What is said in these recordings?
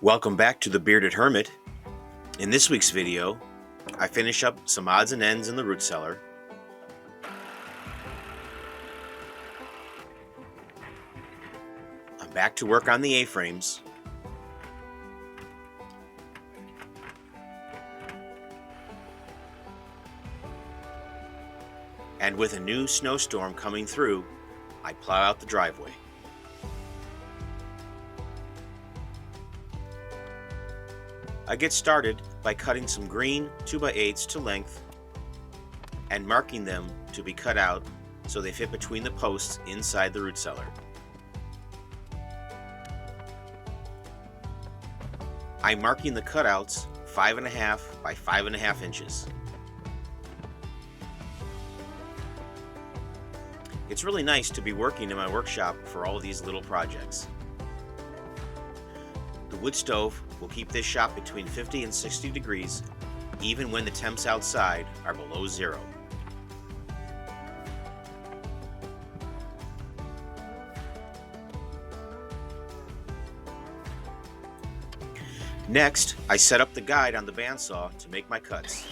Welcome back to the Bearded Hermit. In this week's video, I finish up some odds and ends in the root cellar. I'm back to work on the A-frames. And with a new snowstorm coming through, I plow out the driveway. I get started by cutting some green 2x8s to length and marking them to be cut out so they fit between the posts inside the root cellar. I'm marking the cutouts 5.5 by 5.5 inches. It's really nice to be working in my workshop for all these little projects. The wood stove will keep this shop between 50 and 60 degrees, even when the temps outside are below zero. Next, I set up the guide on the bandsaw to make my cuts.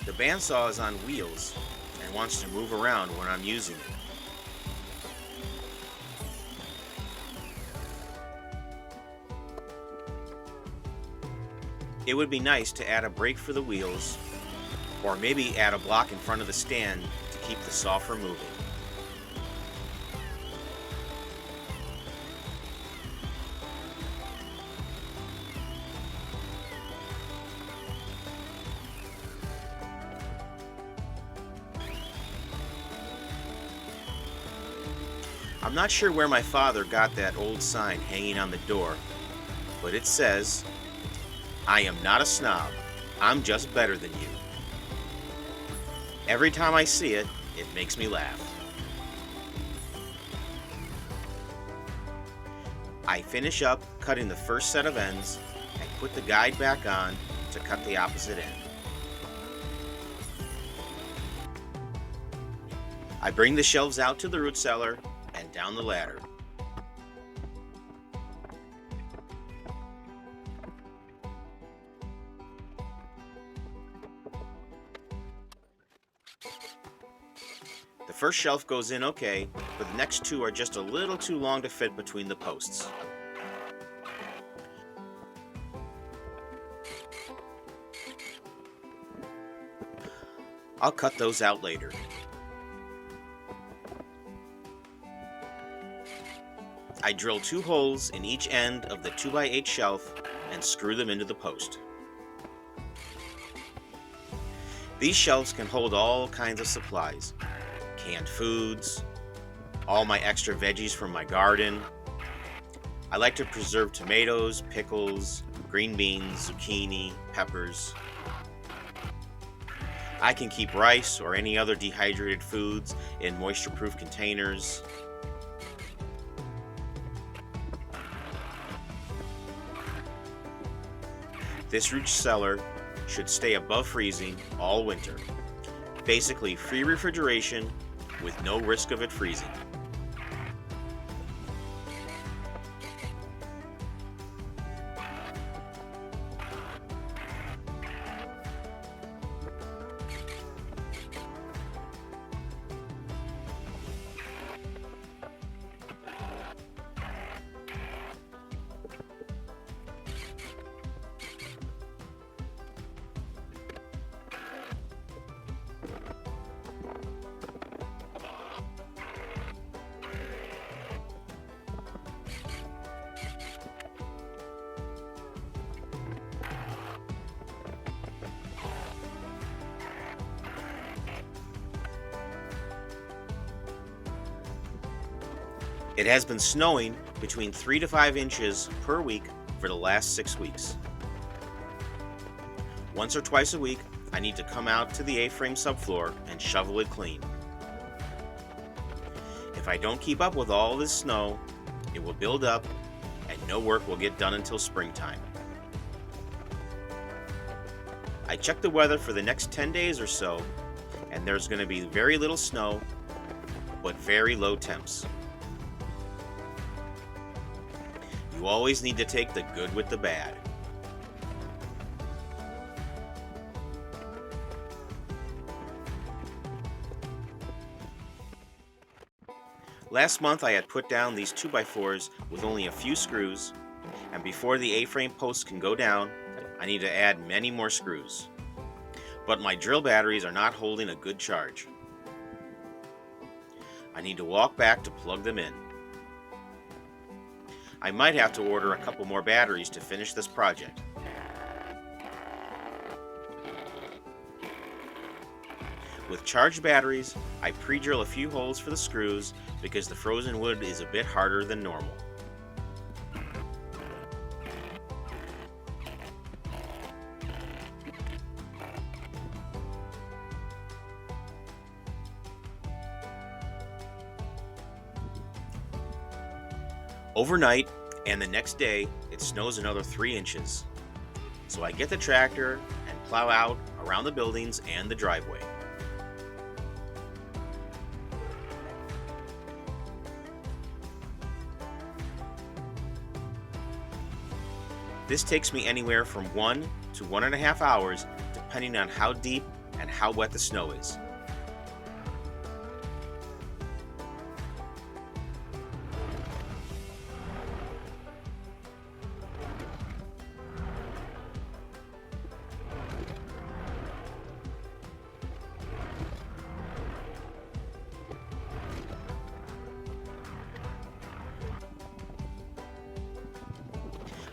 The bandsaw is on wheels and wants to move around when I'm using it. It would be nice to add a brake for the wheels, or maybe add a block in front of the stand to keep the saw from moving. I'm not sure where my father got that old sign hanging on the door, but it says, "I am not a snob, I'm just better than you." Every time I see it, it makes me laugh. I finish up cutting the first set of ends and put the guide back on to cut the opposite end. I bring the shelves out to the root cellar and down the ladder. The first shelf goes in okay, but the next two are just a little too long to fit between the posts. I'll cut those out later. I drill 2 holes in each end of the 2x8 shelf and screw them into the post. These shelves can hold all kinds of supplies, canned foods, all my extra veggies from my garden. I like to preserve tomatoes, pickles, green beans, zucchini, peppers. I can keep rice or any other dehydrated foods in moisture-proof containers. This root cellar should stay above freezing all winter. Basically free refrigeration with no risk of it freezing. It has been snowing between 3 to 5 inches per week for the last 6 weeks. Once or twice a week, I need to come out to the A-frame subfloor and shovel it clean. If I don't keep up with all this snow, it will build up and no work will get done until springtime. I check the weather for the next 10 days or so, and and there's going to be very little snow, but very low temps. You always need to take the good with the bad. Last month I had put down these 2x4s with only a few screws, and before the A-frame posts can go down, I need to add many more screws. But my drill batteries are not holding a good charge. I need to walk back to plug them in. I might have to order a couple more batteries to finish this project. With charged batteries, I pre-drill a few holes for the screws because the frozen wood is a bit harder than normal. Overnight and the next day, it snows another 3 inches. So I get the tractor and plow out around the buildings and the driveway. This takes me anywhere from 1 to 1.5 hours, depending on how deep and how wet the snow is.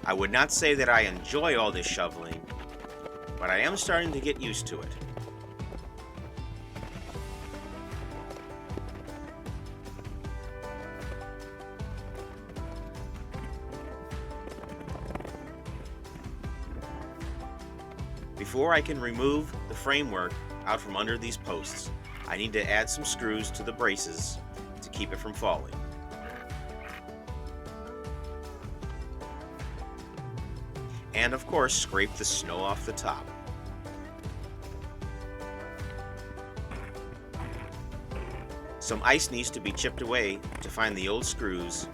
I would not say that I enjoy all this shoveling, but I am starting to get used to it. Before I can remove the framework out from under these posts, I need to add some screws to the braces to keep it from falling. And of course, scrape the snow off the top. Some ice needs to be chipped away to find the old screws,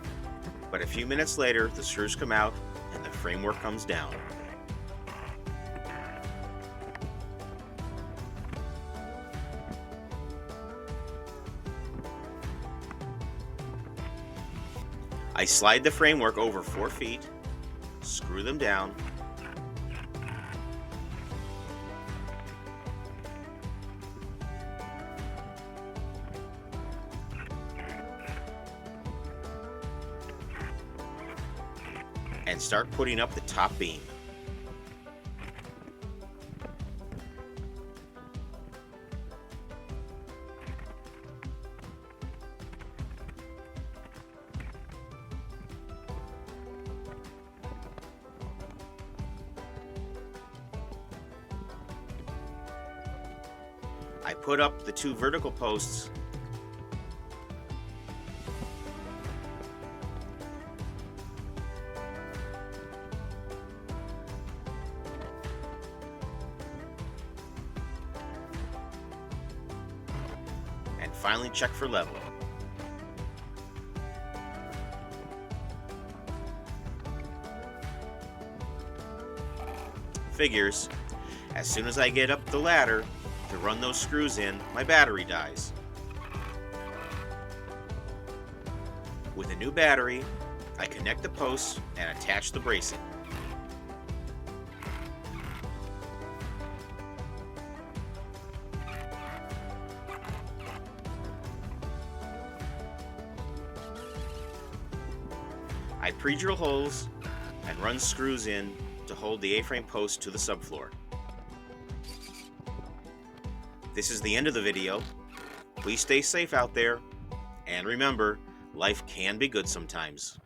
but a few minutes later the screws come out and the framework comes down. I slide the framework over 4 feet, screw them down, and start putting up the top beam. I put up the 2 vertical posts and finally check for level. Figures, as soon as I get up the ladder to run those screws in, my battery dies. With a new battery, I connect the posts and attach the bracing. I pre-drill holes and run screws in to hold the A-frame post to the subfloor. This is the end of the video. Please stay safe out there, and remember, life can be good sometimes.